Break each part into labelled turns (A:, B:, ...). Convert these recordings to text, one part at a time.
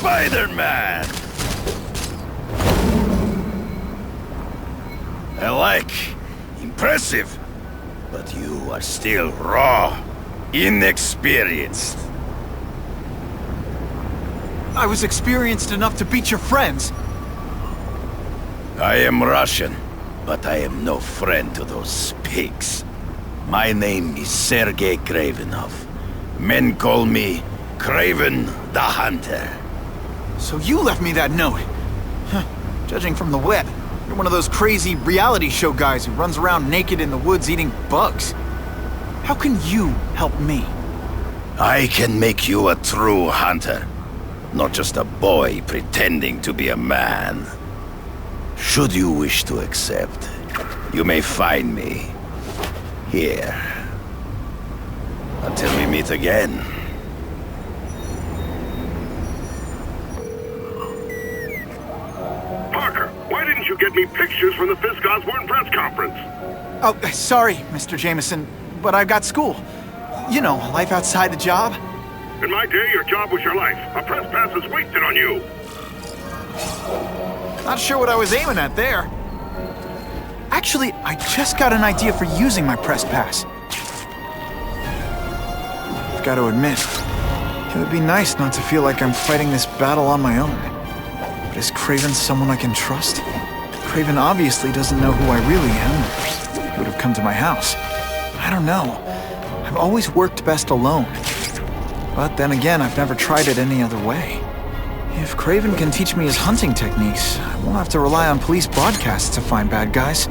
A: Spider-Man! I like. Impressive. But you are still raw. Inexperienced.
B: I was experienced enough to beat your friends.
A: I am Russian, but I am no friend to those pigs. My name is Sergei Kravenov. Men call me Kraven the Hunter.
B: So you left me that note. Huh. Judging from the web, you're one of those crazy reality show guys who runs around naked in the woods eating bugs. How can you help me?
A: I can make you a true hunter. Not just a boy pretending to be a man. Should you wish to accept, you may find me here. Until we meet again.
C: Parker, why didn't you get me pictures from the Fisk Osborn press conference?
B: Oh, sorry, Mr. Jameson, but I've got school. You know, life outside the job.
C: In my day, your job was your life. A press pass is wasted on you.
B: Not sure what I was aiming at there. Actually, I just got an idea for using my press pass. I've got to admit, it would be nice not to feel like I'm fighting this battle on my own. But is Kraven someone I can trust? Kraven obviously doesn't know who I really am. He would have come to my house. I don't know. I've always worked best alone. But then again, I've never tried it any other way. If Kraven can teach me his hunting techniques, I won't have to rely on police broadcasts to find bad guys.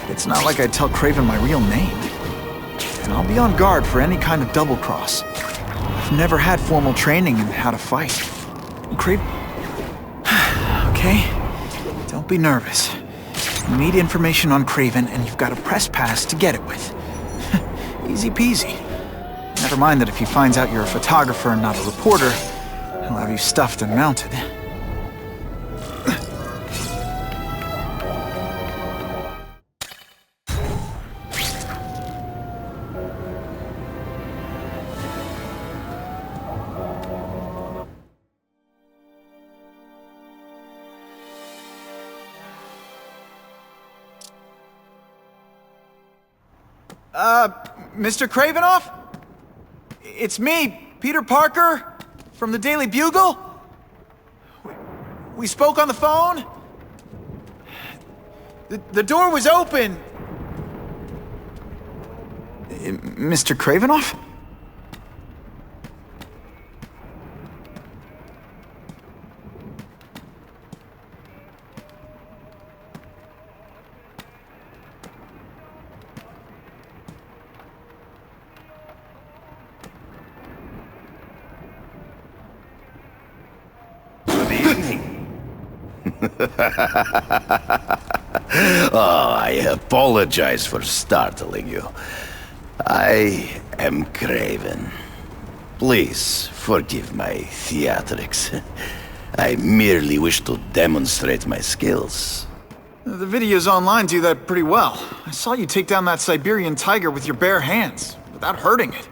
B: It's not like I'd tell Kraven my real name. And I'll be on guard for any kind of double-cross. I've never had formal training in how to fight. Kraven... Okay, don't be nervous. You need information on Kraven, and you've got a press pass to get it with. Easy peasy. Never mind that if he finds out you're a photographer and not a reporter, he'll have you stuffed and mounted. Mr. Kravenov? It's me, Peter Parker, from the Daily Bugle. We spoke on the phone. The door was open. Mr. Kravenov?
A: Oh, I apologize for startling you. I am Kraven. Please forgive my theatrics. I merely wish to demonstrate my skills.
B: The videos online do that pretty well. I saw you take down that Siberian tiger with your bare hands, without hurting it.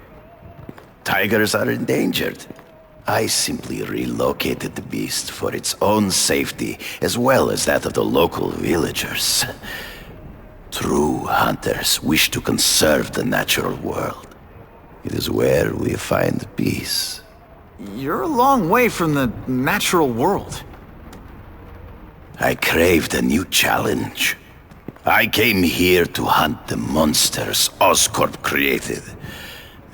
A: Tigers are endangered. I simply relocated the beast for its own safety, as well as that of the local villagers. True hunters wish to conserve the natural world. It is where we find peace.
B: You're a long way from the natural world.
A: I craved a new challenge. I came here to hunt the monsters Oscorp created.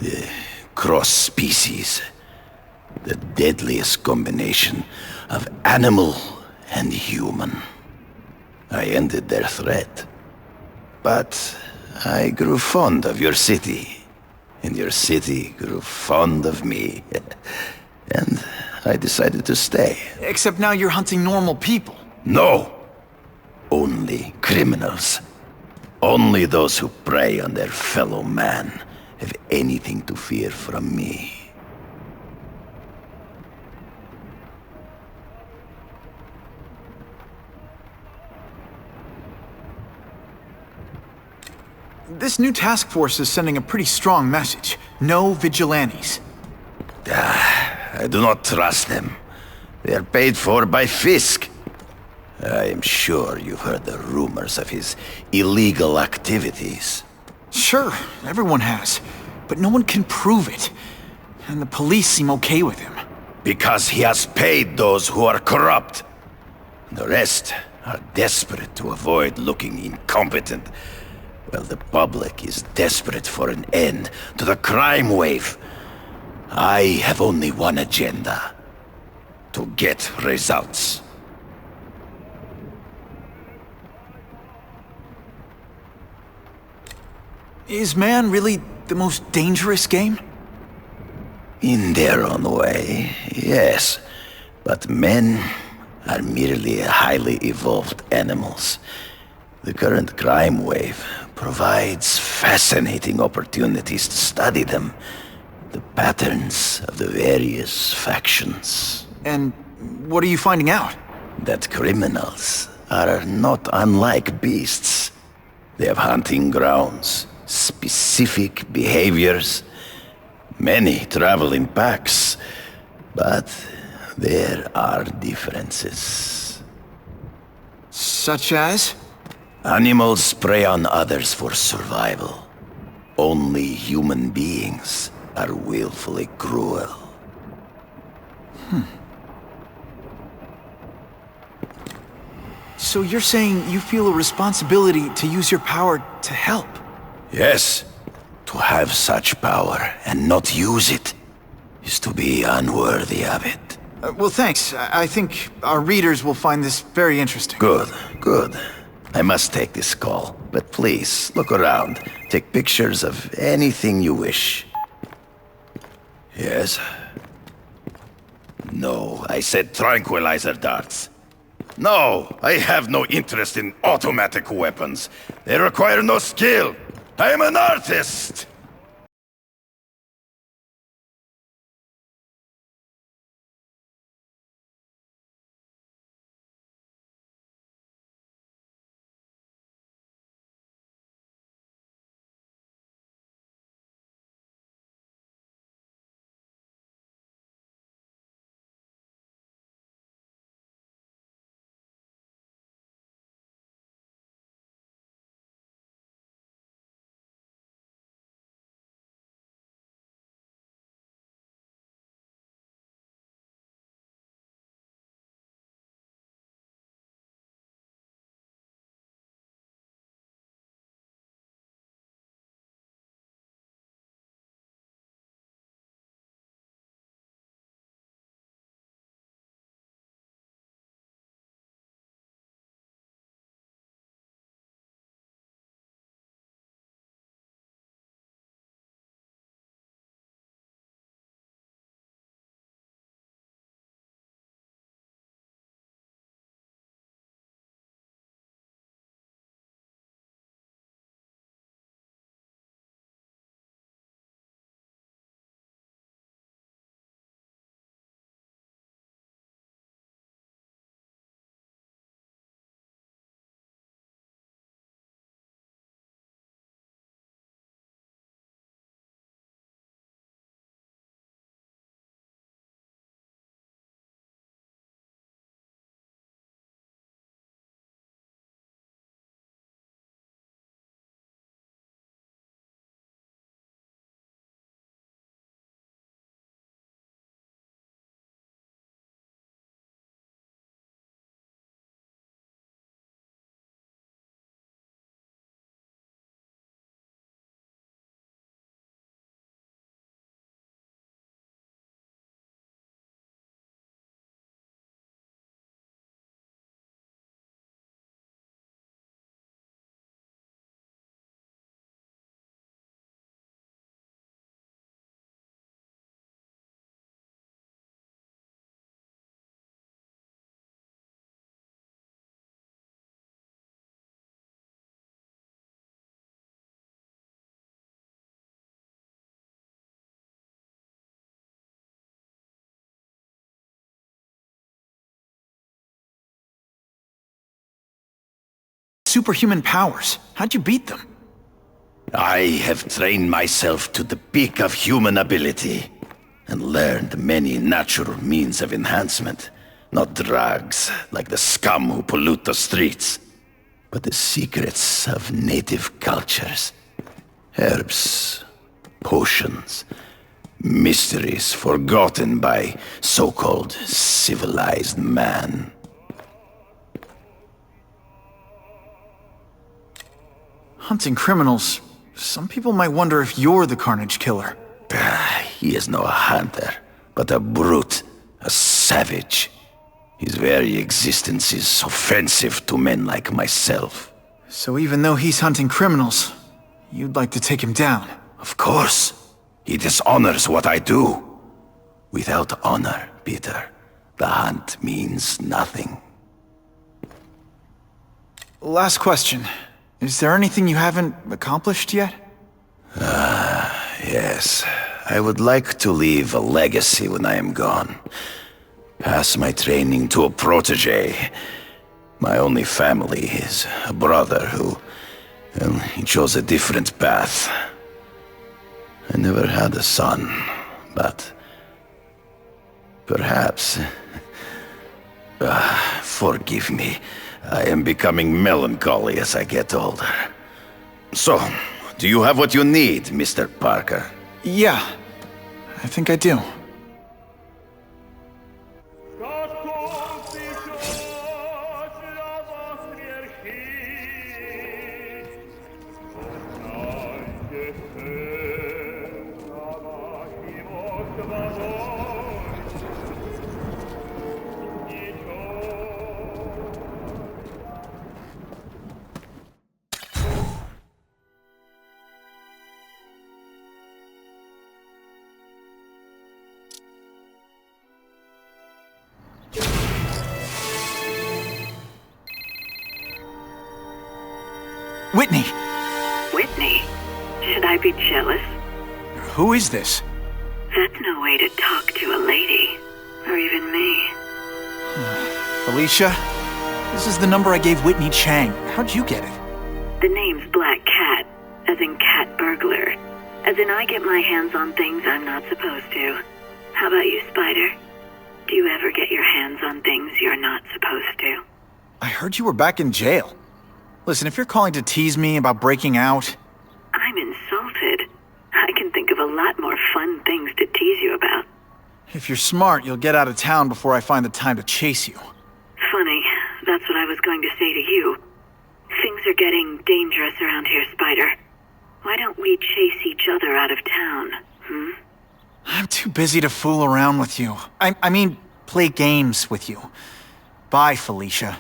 A: The cross-species. The deadliest combination of animal and human. I ended their threat. But I grew fond of your city. And your city grew fond of me. And I decided to stay.
B: Except now you're hunting normal people.
A: No! Only criminals. Only those who prey on their fellow man have anything to fear from me.
B: This new task force is sending a pretty strong message. No vigilantes.
A: I do not trust them. They're paid for by Fisk. I am sure you've heard the rumors of his illegal activities.
B: Sure, everyone has. But no one can prove it. And the police seem okay with him.
A: Because he has paid those who are corrupt. The rest are desperate to avoid looking incompetent. Well, the public is desperate for an end to the crime wave. I have only one agenda. To get results.
B: Is man really the most dangerous game?
A: In their own way, yes. But men are merely highly evolved animals. The current crime wave provides fascinating opportunities to study them. The patterns of the various factions.
B: And what are you finding out?
A: That criminals are not unlike beasts. They have hunting grounds, specific behaviors. Many travel in packs, but there are differences.
B: Such as?
A: Animals prey on others for survival. Only human beings are willfully cruel.
B: So you're saying you feel a responsibility to use your power to help?
A: Yes. To have such power and not use it is to be unworthy of it.
B: Well, thanks. I think our readers will find this very interesting.
A: Good, good. I must take this call, but please, look around. Take pictures of anything you wish. Yes? No, I said tranquilizer darts. No, I have no interest in automatic weapons. They require no skill. I am an artist!
B: Superhuman powers. How'd you beat them?
A: I have trained myself to the peak of human ability and learned many natural means of enhancement. Not drugs, like the scum who pollute the streets, but the secrets of native cultures. Herbs, potions, mysteries forgotten by so-called civilized man.
B: Hunting criminals. Some people might wonder if you're the Carnage killer.
A: He is no hunter, but a brute, a savage. His very existence is offensive to men like myself.
B: So even though he's hunting criminals, you'd like to take him down?
A: Of course. He dishonors what I do. Without honor, Peter, the hunt means nothing.
B: Last question. Is there anything you haven't accomplished yet?
A: Yes. I would like to leave a legacy when I am gone. Pass my training to a protege. My only family is a brother who... well, he chose a different path. I never had a son, but... perhaps... forgive me. I am becoming melancholy as I get older. So, do you have what you need, Mr. Parker?
B: Yeah, I think I do. Whitney!
D: Whitney? Should I be jealous?
B: Who is this?
D: That's no way to talk to a lady. Or even me.
B: Felicia? This is the number I gave Whitney Chang. How'd you get it?
D: The name's Black Cat, as in cat burglar. As in I get my hands on things I'm not supposed to. How about you, Spider? Do you ever get your hands on things you're not supposed to?
B: I heard you were back in jail. Listen, if you're calling to tease me about breaking out...
D: I'm insulted. I can think of a lot more fun things to tease you about.
B: If you're smart, you'll get out of town before I find the time to chase you.
D: Funny, that's what I was going to say to you. Things are getting dangerous around here, Spider. Why don't we chase each other out of town,
B: I'm too busy to fool around with you. I mean, play games with you. Bye, Felicia.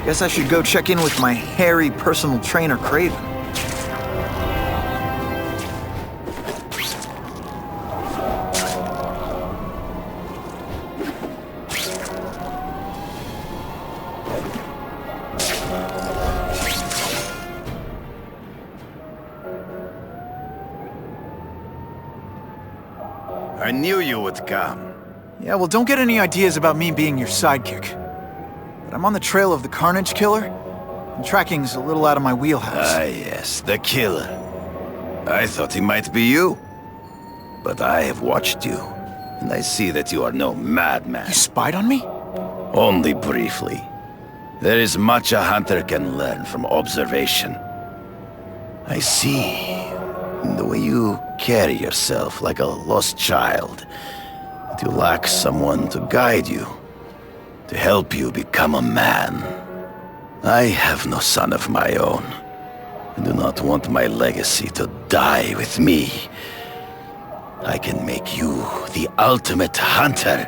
B: Guess I should go check in with my hairy personal trainer, Kraven.
A: I knew you would come.
B: Yeah, well, don't get any ideas about me being your sidekick. But I'm on the trail of the Carnage killer, and tracking's a little out of my wheelhouse.
A: Ah, yes, the killer. I thought he might be you. But I have watched you, and I see that you are no madman.
B: You spied on me?
A: Only briefly. There is much a hunter can learn from observation. I see in the way you carry yourself like a lost child, that you lack someone to guide you, to help you become a man. I have no son of my own. I do not want my legacy to die with me. I can make you the ultimate hunter.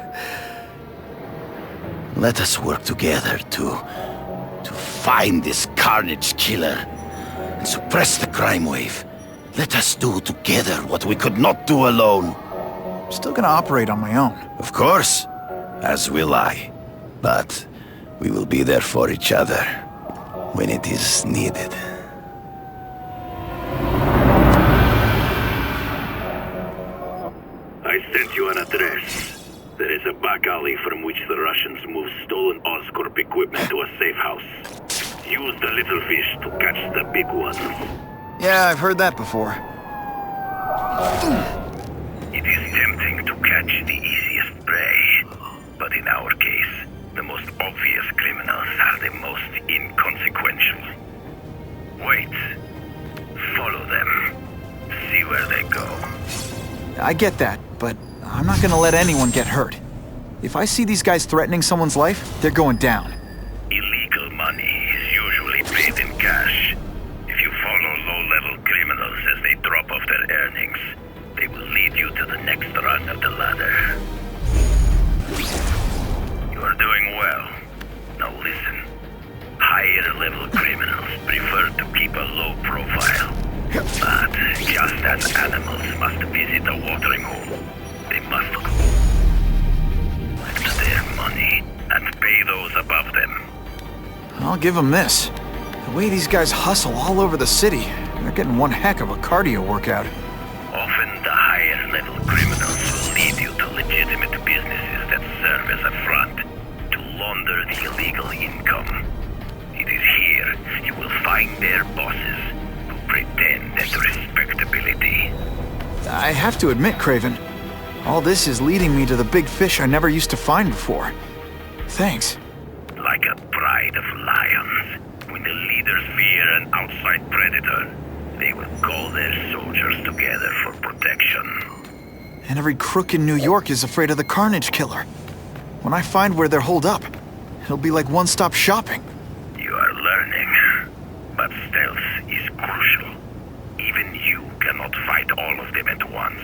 A: Let us work together to find this Carnage killer and suppress the crime wave. Let us do together what we could not do alone.
B: I'm still gonna operate on my own.
A: Of course, as will I. But we will be there for each other when it is needed.
C: I sent you an address. There is a back alley from which the Russians move stolen Oscorp equipment to a safe house. Use the little fish to catch the big ones.
B: Yeah, I've heard that before.
C: It is tempting to catch the easiest prey, but in our case, the most obvious criminals are the most inconsequential. Wait. Follow them. See where they go.
B: I get that, but I'm not gonna let anyone get hurt. If I see these guys threatening someone's life, they're going down.
C: Illegal money is usually paid in cash. If you follow low-level criminals as they drop off their earnings, they will lead you to the next rung of the ladder. You are doing well. Now listen. Higher-level criminals prefer to keep a low profile. But just as animals must visit a watering hole, they must collect their money and pay those above them.
B: I'll give them this. The way these guys hustle all over the city, they're getting one heck of a cardio workout.
C: Often the higher-level criminals will lead you to legitimate businesses that serve as a front to launder the illegal income. It is here you will find their bosses who pretend at respectability.
B: I have to admit, Kraven, all this is leading me to the big fish I never used to find before. Thanks.
C: Like a pride of lions, when the leaders fear an outside predator, they will call their soldiers together for protection.
B: And every crook in New York is afraid of the Carnage killer. When I find where they're holed up, it'll be like one-stop shopping.
C: You are learning, but stealth is crucial. Even you cannot fight all of them at once.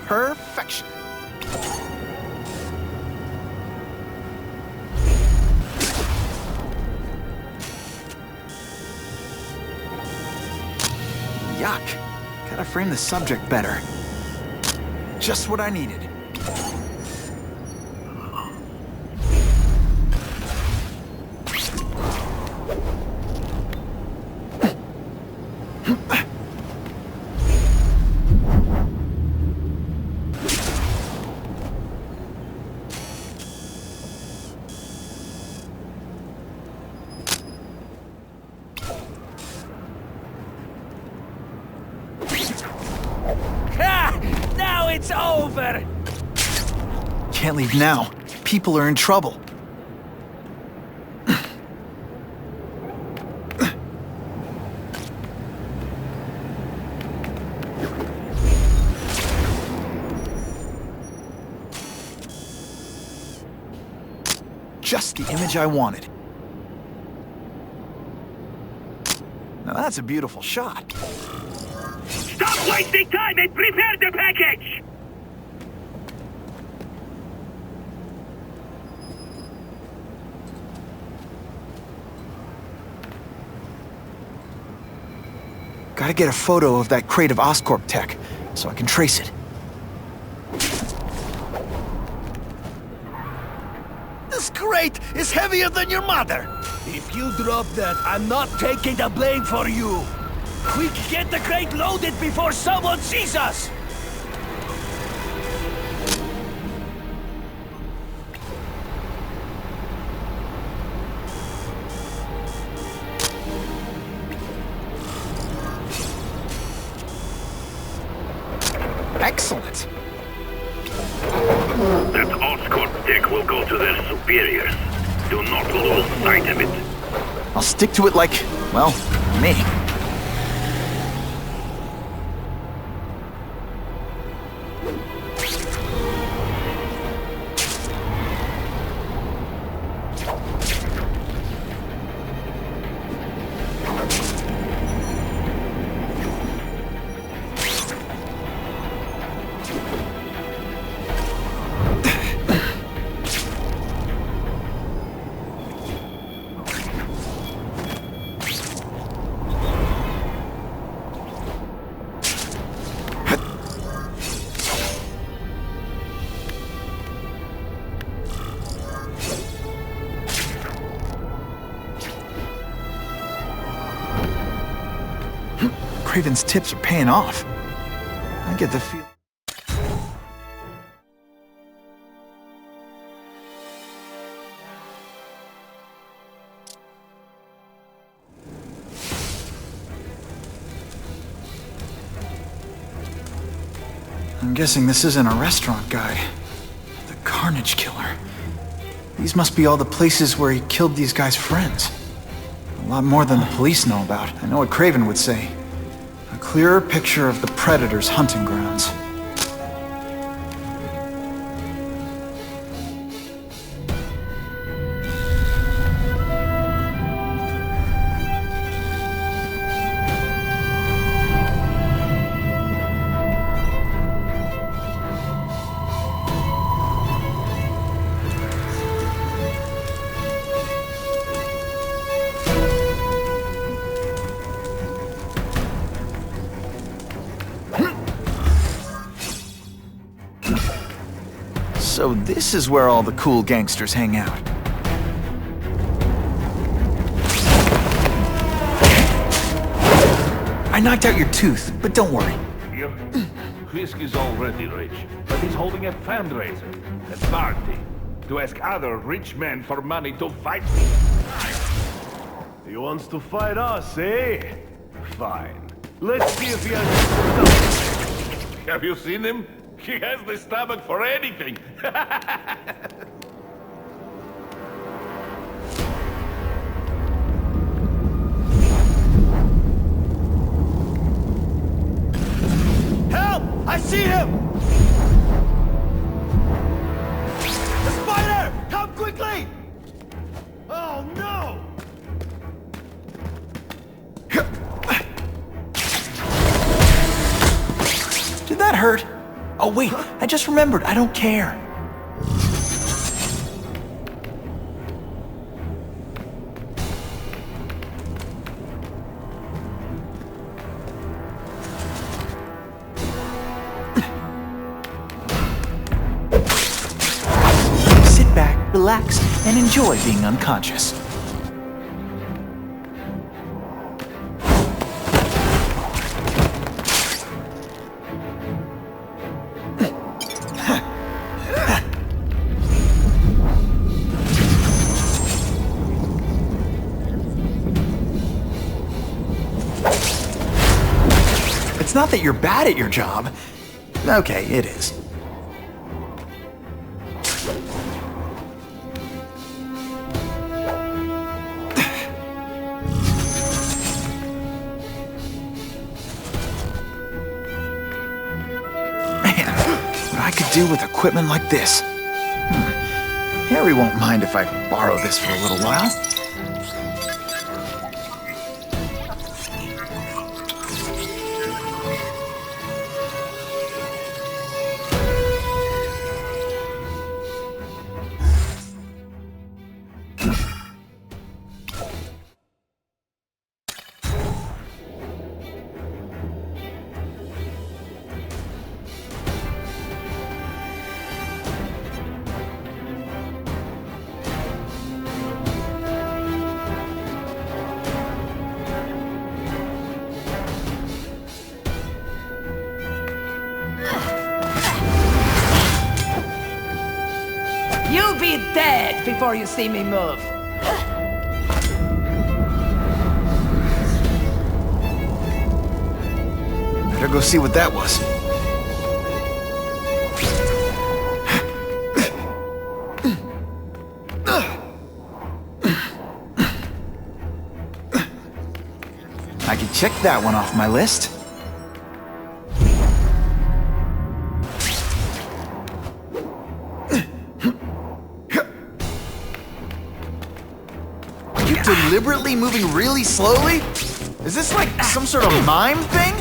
B: Perfection. Yuck. Gotta frame the subject better. Just what I needed.
E: It's over!
B: Can't leave now. People are in trouble. Just the image I wanted. Now that's a beautiful shot.
C: Stop wasting time and prepare the package!
B: Gotta get a photo of that crate of Oscorp tech, so I can trace it.
E: This crate is heavier than your mother! If you drop that, I'm not taking the blame for you! Quick, get the crate loaded before someone sees us!
B: Excellent.
C: That Oscorp tech will go to their superiors. Do not lose sight of it.
B: I'll stick to it like, well, me. Kraven's tips are paying off. I get the feel. I'm guessing this isn't a restaurant guide. The Carnage Killer. These must be all the places where he killed these guys' friends. A lot more than the police know about. I know what Kraven would say. A clearer picture of the Predator's hunting grounds. So this is where all the cool gangsters hang out. I knocked out your tooth, but don't worry.
F: Here, Fisk is already rich, but he's holding a fundraiser, a party, to ask other rich men for money to fight me.
E: He wants to fight us, eh? Fine. Let's see if he has...
F: Have you seen him? He has the stomach for anything.
E: Help! I see him! The spider! Come quickly! Oh no!
B: Did that hurt? Oh wait, I just remembered, I don't care. Sit back, relax, and enjoy being unconscious. It's not that you're bad at your job. Okay, it is. Man, what I could do with equipment like this. Harry won't mind if I borrow this for a little while.
G: You'll be dead before you see me move.
B: Better go see what that was. I can check that one off my list. Deliberately moving really slowly? Is this like some sort of mime thing?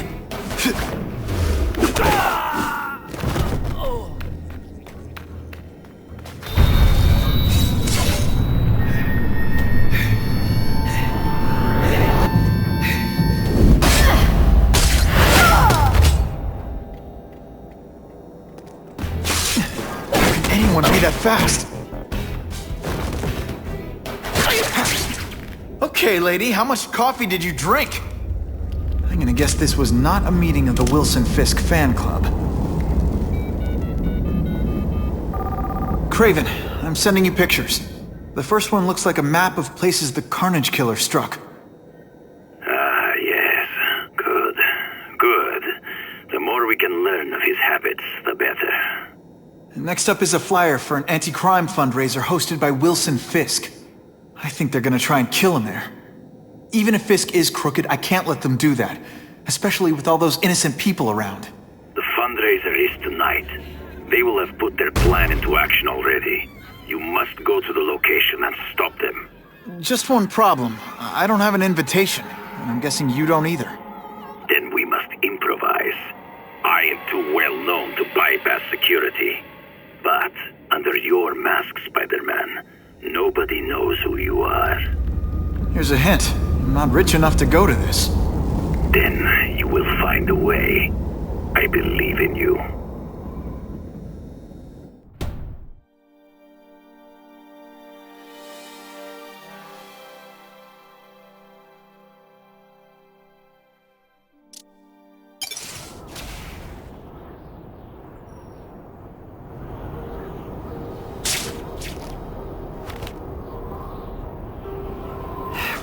B: How can anyone be that fast? Okay, lady, how much coffee did you drink? I'm gonna guess this was not a meeting of the Wilson Fisk fan club. Kraven, I'm sending you pictures. The first one looks like a map of places the Carnage killer struck.
C: Ah, yes. Good. Good. The more we can learn of his habits, the better.
B: Next up is a flyer for an anti-crime fundraiser hosted by Wilson Fisk. I think they're gonna try and kill him there. Even if Fisk is crooked, I can't let them do that. Especially with all those innocent people around.
C: The fundraiser is tonight. They will have put their plan into action already. You must go to the location and stop them.
B: Just one problem. I don't have an invitation, and I'm guessing you don't either.
C: Then we must improvise. I am too well known to bypass security. But under your mask, Spider-Man, nobody knows who you are.
B: Here's a hint. I'm not rich enough to go to this.
C: Then you will find a way. I believe in you.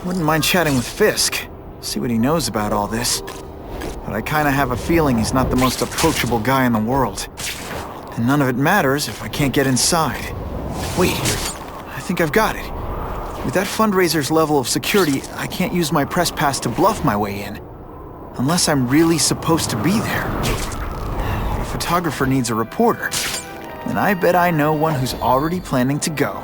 B: Wouldn't mind chatting with Fisk. See what he knows about all this. But I kinda have a feeling he's not the most approachable guy in the world. And none of it matters if I can't get inside. Wait, I think I've got it. With that fundraiser's level of security, I can't use my press pass to bluff my way in. Unless I'm really supposed to be there. If a photographer needs a reporter, then I bet I know one who's already planning to go.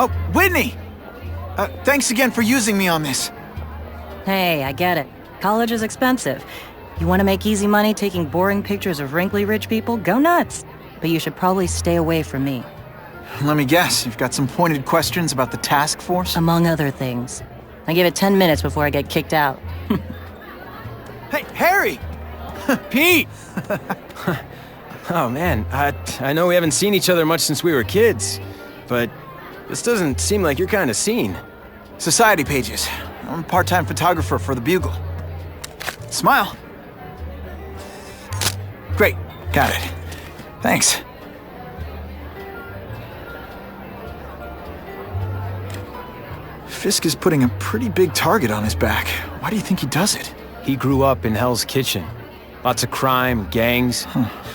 B: Oh, Whitney! Thanks again for using me on this.
H: Hey, I get it. College is expensive. You want to make easy money taking boring pictures of wrinkly rich people? Go nuts. But you should probably stay away from me.
B: Let me guess, you've got some pointed questions about the task force?
H: Among other things. I give it 10 minutes before I get kicked out.
B: Hey, Harry!
I: Pete! Oh man, I know we haven't seen each other much since we were kids, but this doesn't seem like your kind of scene.
B: Society pages. I'm a part-time photographer for the Bugle. Smile. Great, got it. Thanks. Fisk is putting a pretty big target on his back. Why do you think he does it?
I: He grew up in Hell's Kitchen. Lots of crime, gangs.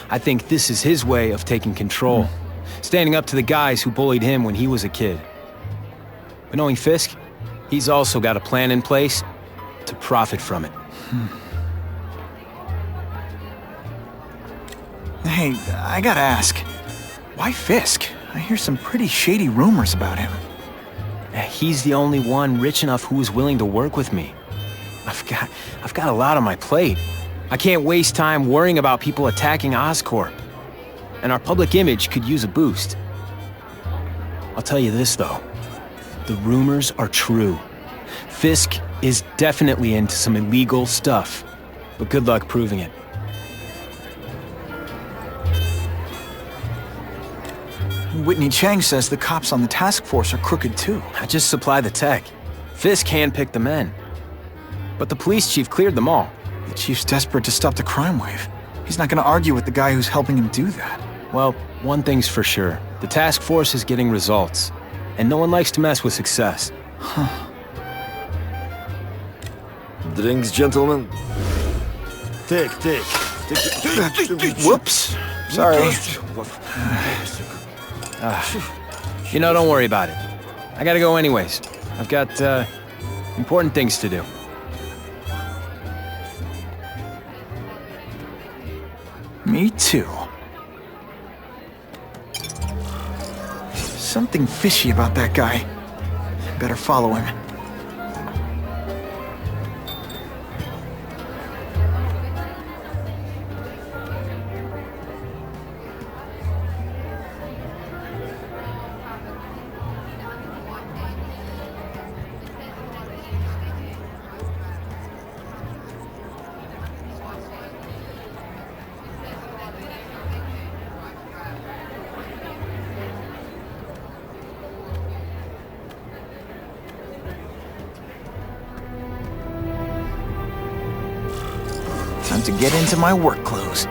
I: I think this is his way of taking control. Standing up to the guys who bullied him when he was a kid. But knowing Fisk, he's also got a plan in place to profit from it.
B: Hey, I gotta ask, why Fisk? I hear some pretty shady rumors about him.
I: He's the only one rich enough who is willing to work with me. I've got a lot on my plate. I can't waste time worrying about people attacking Oscorp. And our public image could use a boost. I'll tell you this, though. The rumors are true. Fisk is definitely into some illegal stuff. But good luck proving it.
B: Whitney Chang says the cops on the task force are crooked too.
I: I just supply the tech. Fisk handpicked the men. But the police chief cleared them all.
B: The chief's desperate to stop the crime wave. He's not gonna argue with the guy who's helping him do that.
I: Well, one thing's for sure. The task force is getting results. And no one likes to mess with success.
J: Drinks, gentlemen.
E: Take.
B: Whoops. Sorry.
I: You know, don't worry about it. I gotta go anyways. I've got, important things to do.
B: Me too. Something fishy about that guy. Better follow him. Time to get into my work clothes.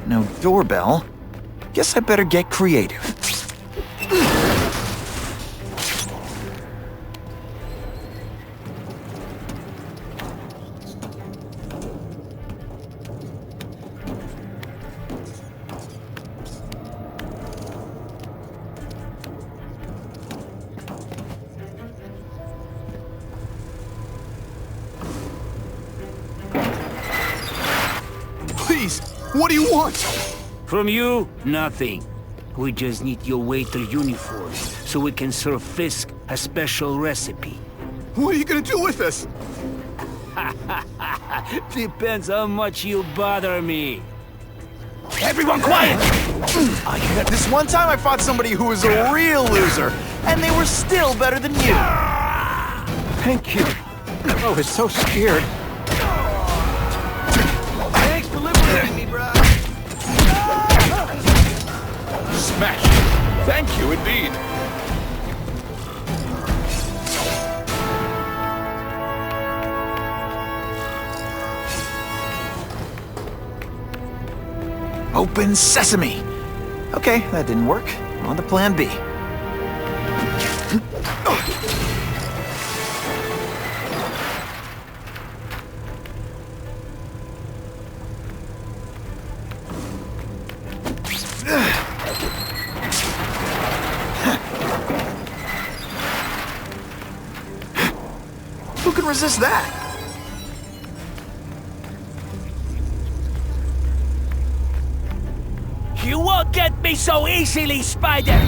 B: No doorbell. Guess I better get creative. Please, what do you want?
E: From you, nothing. We just need your waiter uniform, so we can serve Fisk a special recipe.
B: What are you gonna do with us?
E: Depends how much you bother me.
B: Everyone quiet! This one time I fought somebody who was a real loser, and they were still better than you. Thank you. I was so scared.
E: Thanks for liberating me, bro.
F: Smash! Thank you indeed.
B: Open sesame! Okay, that didn't work. On to plan B. Who can resist that?
E: You won't get me so easily, Spider!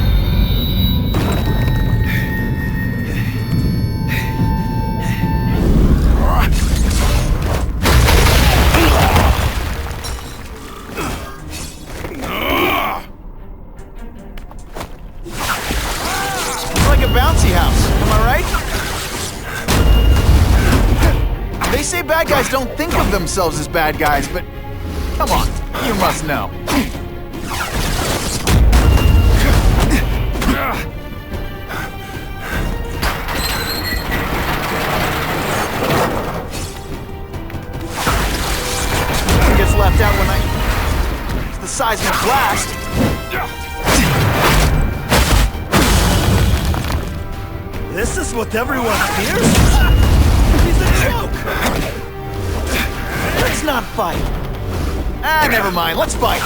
B: It's like a bouncy house, am I right? They say bad guys don't think of themselves as bad guys, but come on, you must know. Gets left out when it's the seismic blast.
E: This is what everyone fears? He's a joke!
B: Let's not fight. Ah, never mind, let's fight.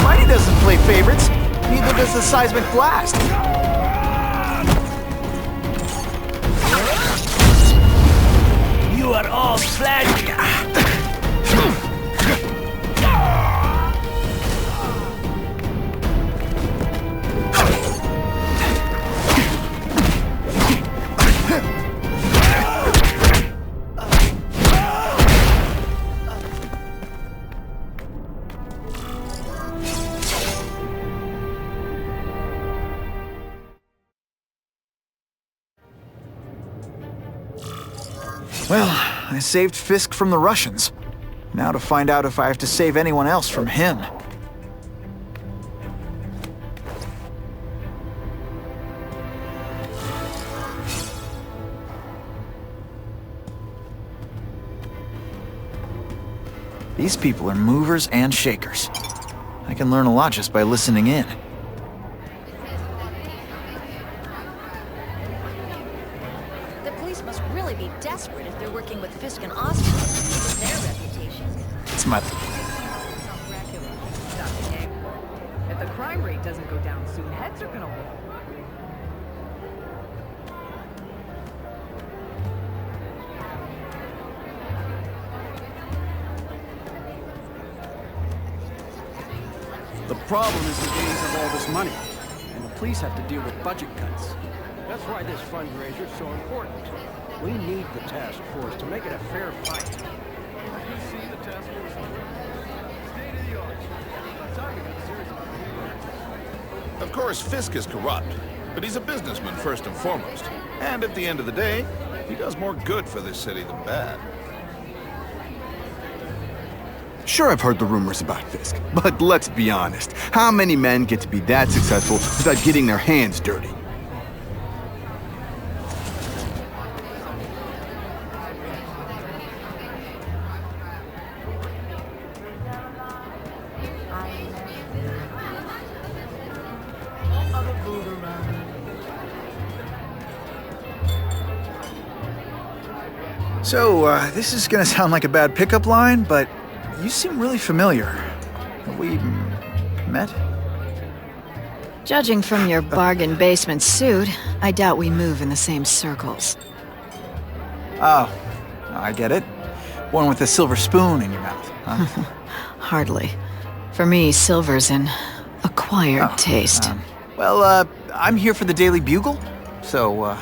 B: Mighty doesn't play favorites, neither does the seismic blast.
E: You are all flagged.
B: Well, I saved Fisk from the Russians. Now to find out if I have to save anyone else from him. These people are movers and shakers. I can learn a lot just by listening in.
K: The police must really be desperate if they're working with Fisk and Austin. It's their reputation.
B: It's my...
G: If the crime rate doesn't go down soon, heads are gonna roll.
L: The problem is the gangs have all this money, and the police have to deal with budget cuts.
M: That's why this fundraiser is so important. We need the task force to make it a fair fight.
F: You see the task force? State of the art. I'm talking about serious.
N: Of course, Fisk is corrupt, but he's a businessman first and foremost. And at the end of the day, he does more good for this city than bad.
O: Sure, I've heard the rumors about Fisk, but let's be honest. How many men get to be that successful without getting their hands dirty?
B: So, this is gonna sound like a bad pickup line, but you seem really familiar. Have we met?
P: Judging from your bargain basement suit, I doubt we move in the same circles.
B: Oh, I get it. One with a silver spoon in your mouth, huh?
P: Hardly. For me, silver's an acquired taste.
B: Well, I'm here for the Daily Bugle, so,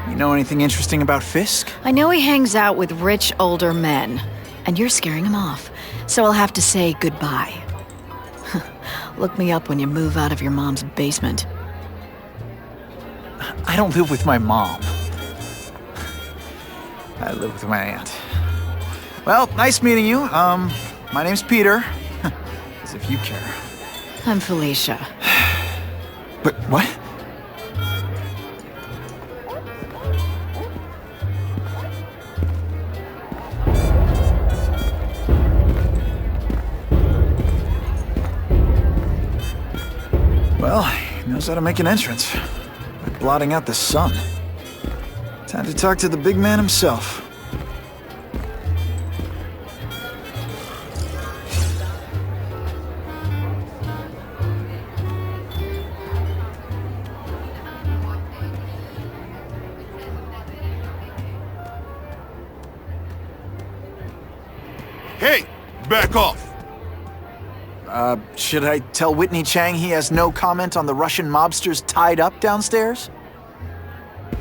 B: you know anything interesting about Fisk?
P: I know he hangs out with rich older men, and you're scaring him off, so I'll have to say goodbye. Look me up when you move out of your mom's basement.
B: I don't live with my mom. I live with my aunt. Well, nice meeting you. My name's Peter. As if you care.
P: I'm Felicia.
B: But what? Well, he knows how to make an entrance by blotting out the sun. Time to talk to the big man himself.
N: Hey, back off!
B: Should I tell Whitney Chang he has no comment on the Russian mobsters tied up downstairs?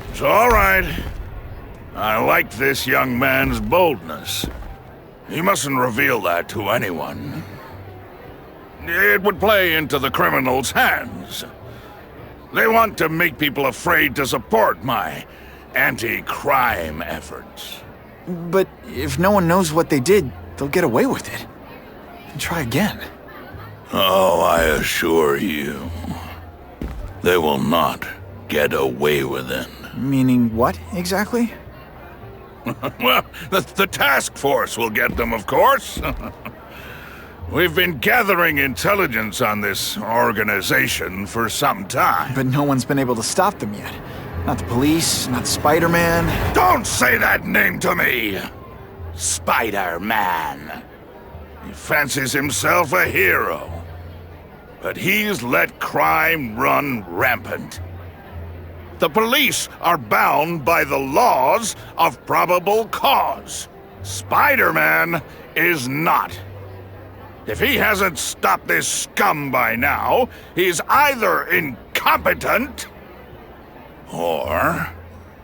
F: It's all right. I like this young man's boldness. He mustn't reveal that to anyone. It would play into the criminals' hands. They want to make people afraid to support my anti-crime efforts.
B: But if no one knows what they did, they'll get away with it. And try again.
F: Oh, I assure you, they will not get away with it.
B: Meaning what, exactly?
F: Well, the task force will get them, of course. We've been gathering intelligence on this organization for some time.
B: But no one's been able to stop them yet. Not the police, not Spider-Man.
F: Don't say that name to me! Spider-Man. He fancies himself a hero. But he's let crime run rampant. The police are bound by the laws of probable cause. Spider-Man is not. If he hasn't stopped this scum by now, he's either incompetent, or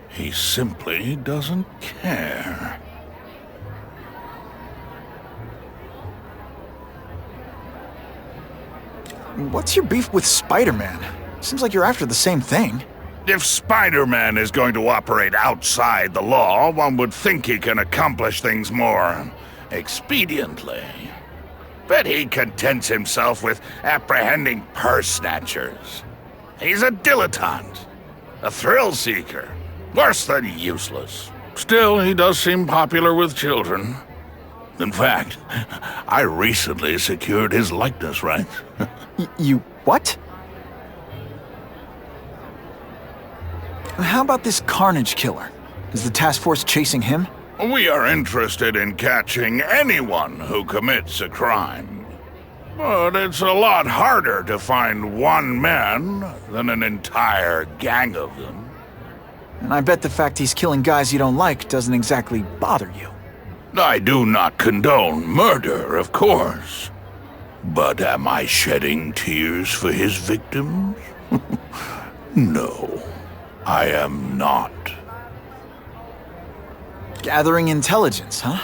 F: he simply doesn't care.
B: What's your beef with Spider-Man? Seems like you're after the same thing.
F: If Spider-Man is going to operate outside the law, one would think he can accomplish things more expediently. But he contents himself with apprehending purse snatchers. He's a dilettante, a thrill seeker, worse than useless. Still, he does seem popular with children. In fact, I recently secured his likeness rights.
B: You what? How about this Carnage killer? Is the task force chasing him?
F: We are interested in catching anyone who commits a crime. But it's a lot harder to find one man than an entire gang of them.
B: And I bet the fact he's killing guys you don't like doesn't exactly bother you.
F: I do not condone murder, of course. But am I shedding tears for his victims? No, I am not.
B: Gathering intelligence, huh?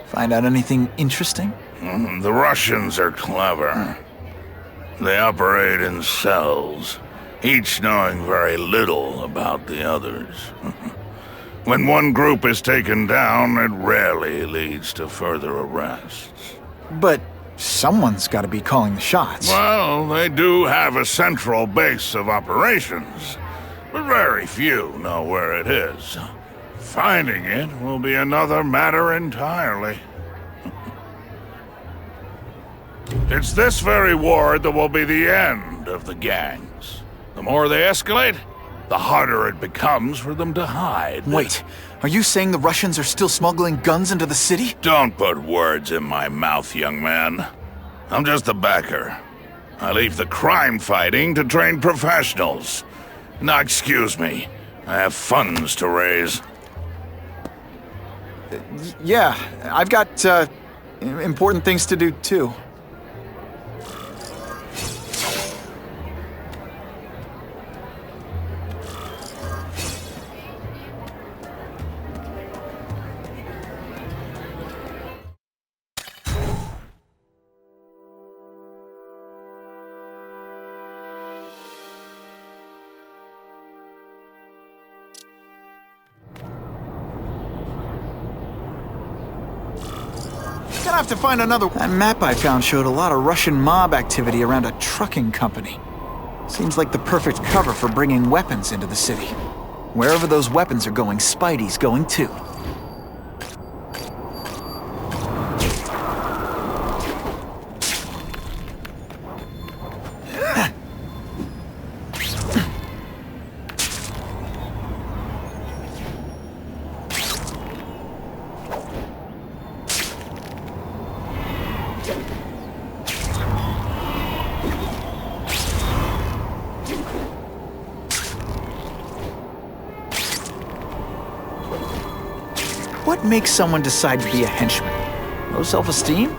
B: Find out anything interesting?
F: The Russians are clever. They operate in cells, each knowing very little about the others. When one group is taken down, it rarely leads to further arrests.
B: But someone's got to be calling the shots.
F: Well, they do have a central base of operations, but very few know where it is. Finding it will be another matter entirely. It's this very war that will be the end of the gangs. The more they escalate, the harder it becomes for them to hide.
B: Wait, are you saying the Russians are still smuggling guns into the city?
F: Don't put words in my mouth, young man. I'm just a backer. I leave the crime fighting to trained professionals. Now, excuse me. I have funds to raise.
B: Yeah, I've got, important things to do, too. Gonna have to find another. That map I found showed a lot of Russian mob activity around a trucking company. Seems like the perfect cover for bringing weapons into the city. Wherever those weapons are going, Spidey's going too. What makes someone decide to be a henchman? Low self-esteem?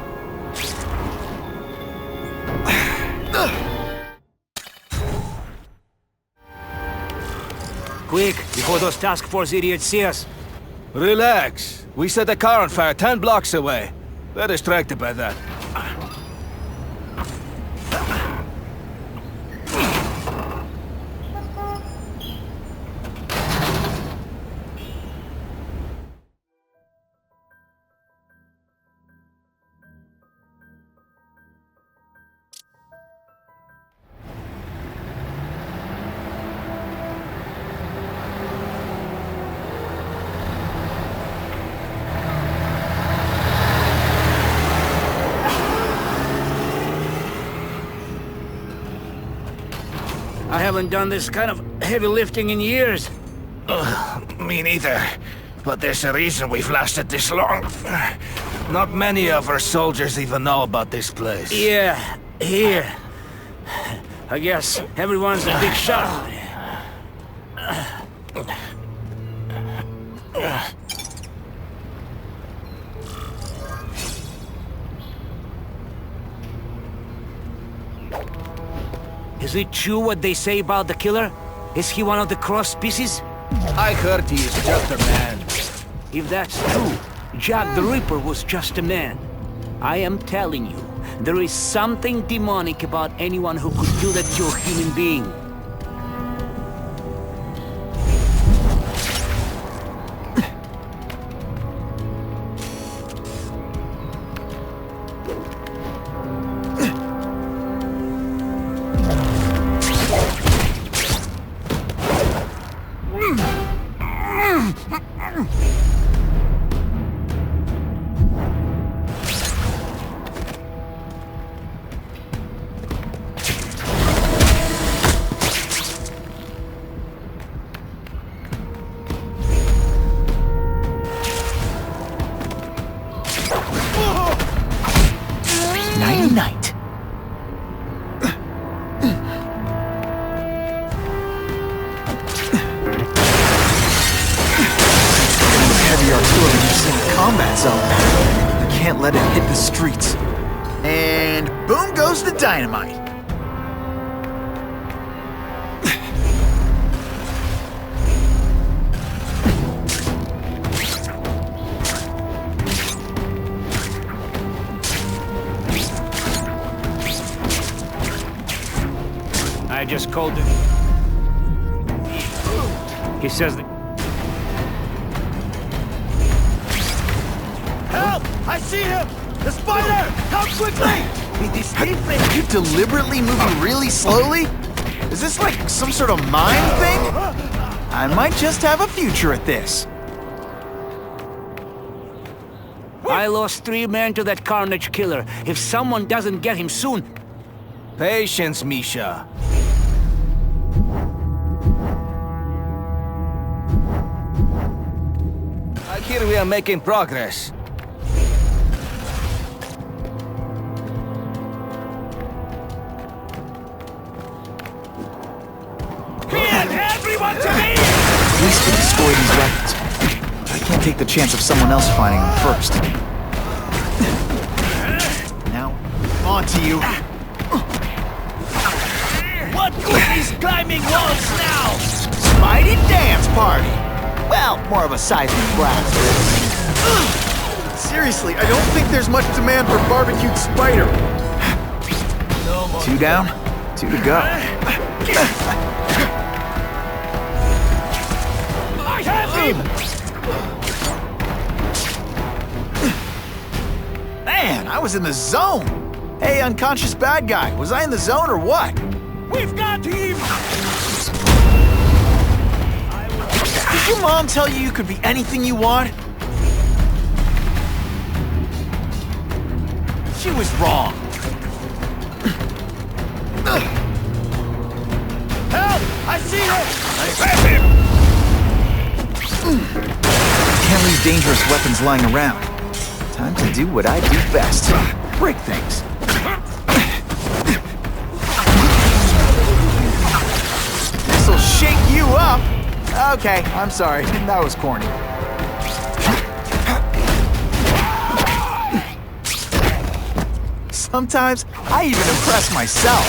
E: Quick, before those task force idiots see us. Relax. We set a car on fire 10 blocks away. They're distracted by that. I haven't done this kind of heavy lifting in years.
Q: Me neither. But there's a reason we've lasted this long. Not many of our soldiers even know about this place.
E: Yeah, here. I guess everyone's a big shot. Is it true what they say about the killer? Is he one of the cross species?
Q: I heard he is just a man.
E: If that's true, Jack the Ripper was just a man. I am telling you, there is something demonic about anyone who could do that to a human being.
B: Night-night. Heavy artillery is in a combat zone. I can't let it hit the streets. And boom goes goes the dynamite.
Q: I just called him. He says that...
E: Help! I see him! The spider! Come quickly!
B: You deliberately moving really slowly? Is this like some sort of mind thing? I might just have a future at this.
Q: I lost 3 men to that Carnage killer. If someone doesn't get him soon... Patience, Misha. I hear we are making progress.
E: Everyone to me!
B: At least we destroy these weapons. I can't take the chance of someone else finding them first. Now, on to you.
E: What good is climbing walls now?
B: Mighty dance party! Well, more of a seismic blast. Seriously, I don't think there's much demand for barbecued spider.
E: No more.
B: 2 down, 2 to go.
E: I have him!
B: Man, I was in the zone! Hey, unconscious bad guy, was I in the zone or what?
E: We've got him!
B: Did your mom tell you could be anything you want? She was wrong.
E: Help! I see him! I have him!
B: Can't leave dangerous weapons lying around. Time to do what I do best. Break things. This'll shake you up! Okay, I'm sorry. That was corny. Sometimes, I even impress myself.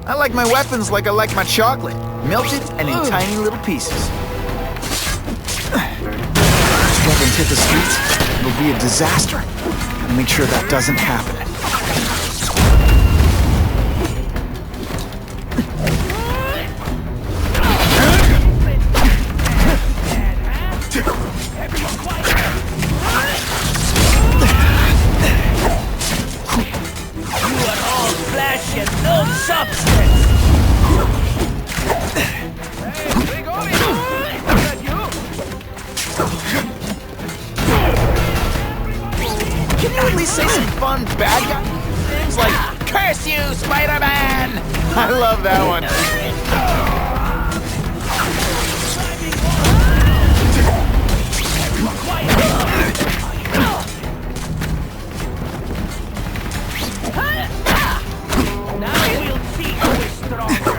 B: I like my weapons like I like my chocolate. Melted and in tiny little pieces. If weapons hit the streets, it'll be a disaster. Gotta make sure that doesn't happen. Can you at least say some fun bad guy things like, "Curse you, Spider-Man"? I love that one.
E: Now we'll see who is stronger.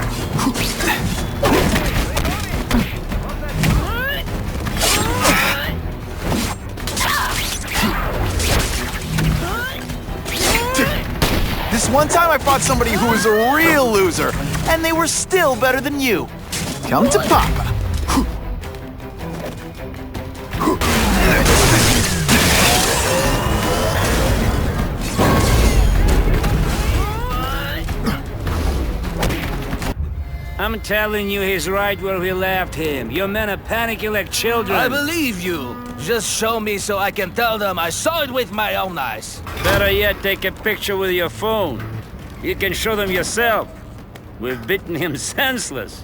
B: This one time I fought somebody who was a real loser, and they were still better than you. Come to Papa.
Q: I'm telling you, he's right where we left him. Your men are panicking like children.
E: I believe you. Just show me so I can tell them I saw it with my own eyes.
Q: Better yet, take a picture with your phone. You can show them yourself. We've beaten him senseless.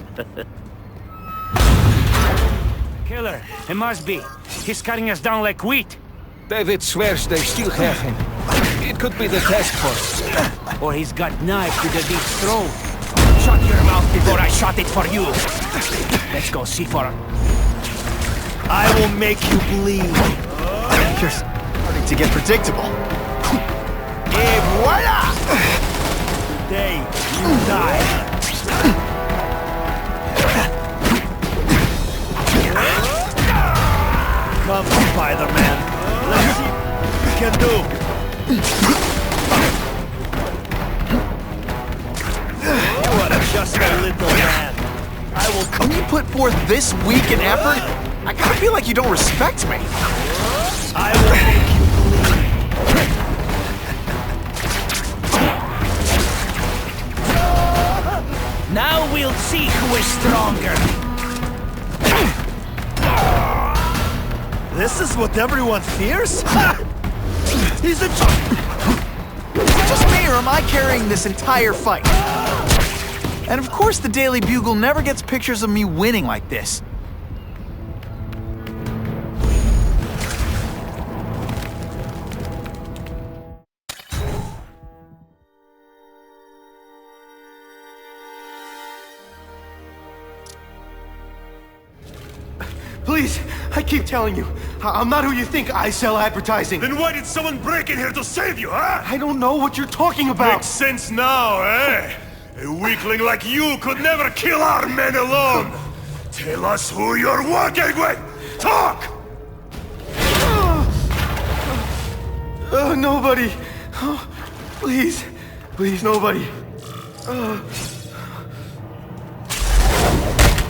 Q: Killer, it must be. He's cutting us down like wheat.
E: David swears they still have him. It could be the task force.
Q: Or he's got knife to the deep throat.
E: Shut your mouth before I shot it for you. Let's go see for him.
B: I will make you bleed. You're starting to get predictable. Et voila!
E: Today, you die. Come, Spider-Man. Let's see what we can do. You are just a little man. I will.
B: When you put forth this week and effort, I kinda feel like you don't respect me.
E: I will make you believe. Now we'll see who is stronger. This is what everyone fears? He's a...
B: Just me, or am I carrying this entire fight? And of course the Daily Bugle never gets pictures of me winning like this.
E: Please, I keep telling you, I'm not who you think. I sell advertising.
R: Then why did someone break in here to save you, huh?
E: I don't know what you're talking about.
R: Makes sense now, eh? A weakling like you could never kill our men alone. Tell us who you're working with. Talk!
E: Nobody. Oh, please. Please, nobody.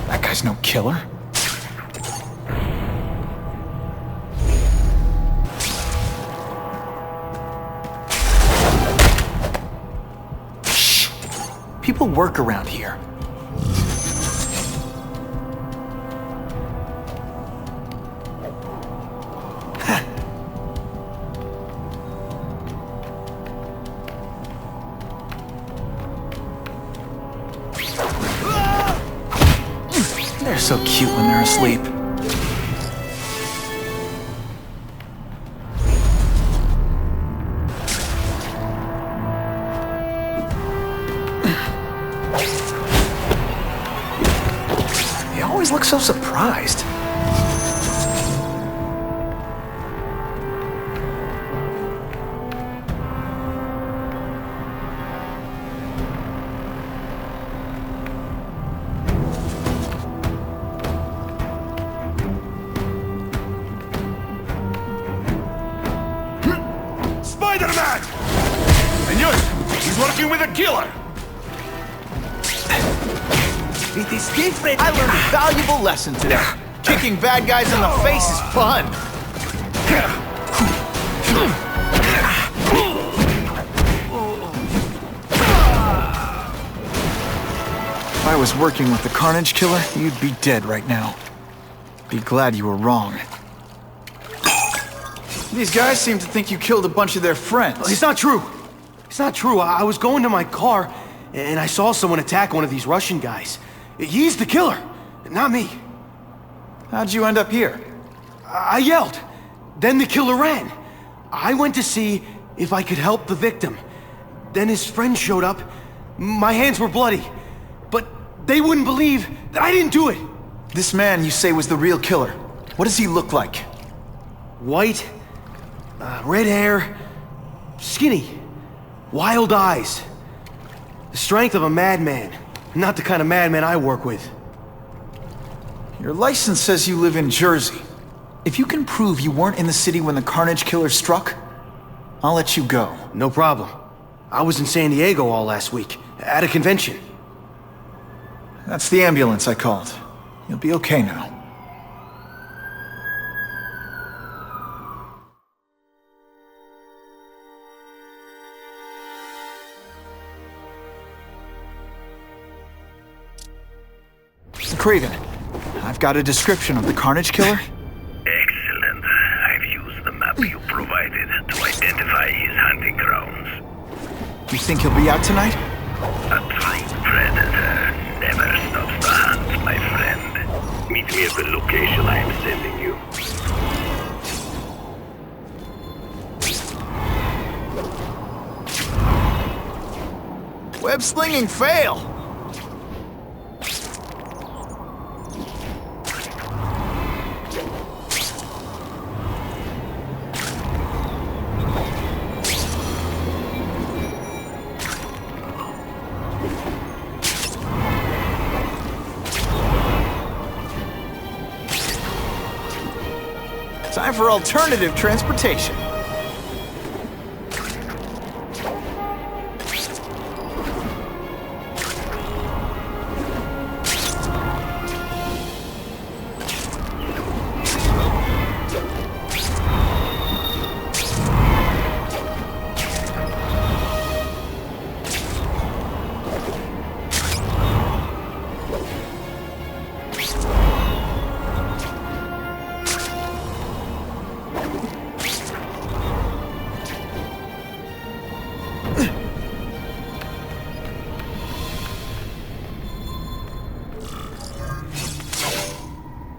B: That guy's no killer. People work around here. They're so cute when they're asleep. Look so surprised.
R: Spider-Man! And he's working with a killer!
E: It is different.
B: I learned a valuable lesson today. Kicking bad guys in the face is fun. If I was working with the Carnage killer, you'd be dead right now. Be glad you were wrong. These guys seem to think you killed a bunch of their friends.
E: It's not true. It's not true. I was going to my car, and I saw someone attack one of these Russian guys. He's the killer, not me.
B: How'd you end up here?
E: I yelled. Then the killer ran. I went to see if I could help the victim. Then his friend showed up. My hands were bloody. But they wouldn't believe that I didn't do it.
B: This man you say was the real killer. What does he look like?
E: White, red hair, skinny, wild eyes. The strength of a madman. Not the kind of madman I work with.
B: Your license says you live in Jersey. If you can prove you weren't in the city when the Carnage killer struck, I'll let you go.
E: No problem. I was in San Diego all last week, at a convention.
B: That's the ambulance I called. You'll be okay now. Kraven, I've got a description of the Carnage killer.
C: Excellent. I've used the map you provided to identify his hunting grounds.
B: You think he'll be out tonight?
C: A true predator never stops to hunt, my friend. Meet me at the location I am sending you.
B: Web slinging fail! Time for alternative transportation.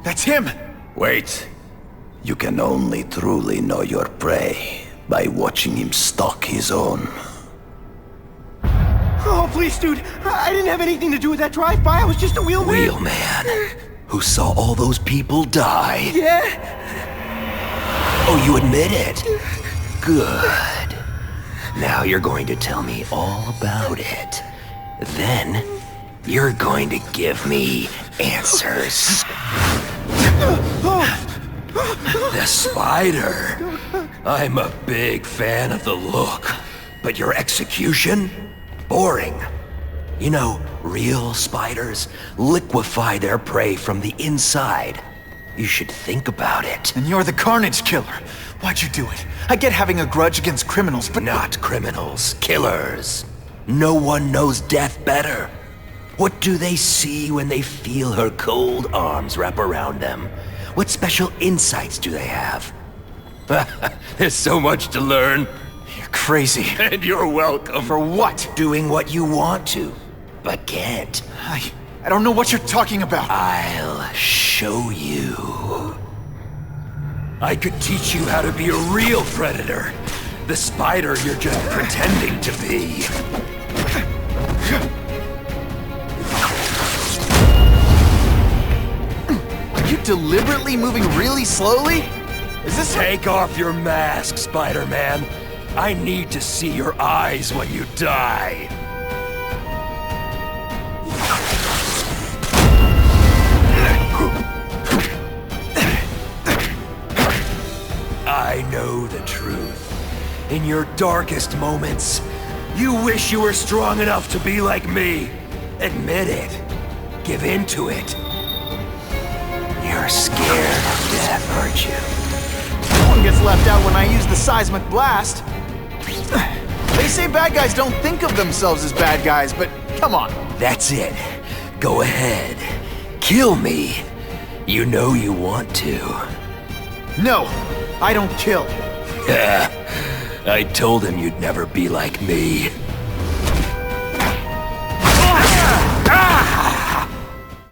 B: That's him!
A: Wait. You can only truly know your prey by watching him stalk his own.
E: Oh, please, dude. I didn't have anything to do with that drive-by. I was just a wheelman.
A: Wheelman? Who saw all those people die?
E: Yeah?
A: Oh, you admit it? Good. Now you're going to tell me all about it. Then, you're going to give me answers. The spider. I'm a big fan of the look, but your execution? Boring. You know, real spiders liquefy their prey from the inside. You should think about it.
B: And you're the Carnage killer. Why'd you do it? I get having a grudge against criminals, but...
A: Not criminals, killers. No one knows death better. What do they see when they feel her cold arms wrap around them? What special insights do they have? There's so much to learn.
B: You're crazy.
A: And you're welcome.
B: For what?
A: Doing what you want to, but can't.
B: I don't know what you're talking about.
A: I'll show you. I could teach you how to be a real predator. The spider you're just pretending to be.
B: Are you deliberately moving really slowly? Is this...
A: Take off your mask, Spider-Man. I need to see your eyes when you die. I know the truth. In your darkest moments, you wish you were strong enough to be like me. Admit it. Give in to it. You're scared of death, aren't you?
B: No one gets left out when I use the seismic blast. They say bad guys don't think of themselves as bad guys, but come on.
A: That's it. Go ahead. Kill me. You know you want to.
B: No, I don't kill.
A: I told him you'd never be like me.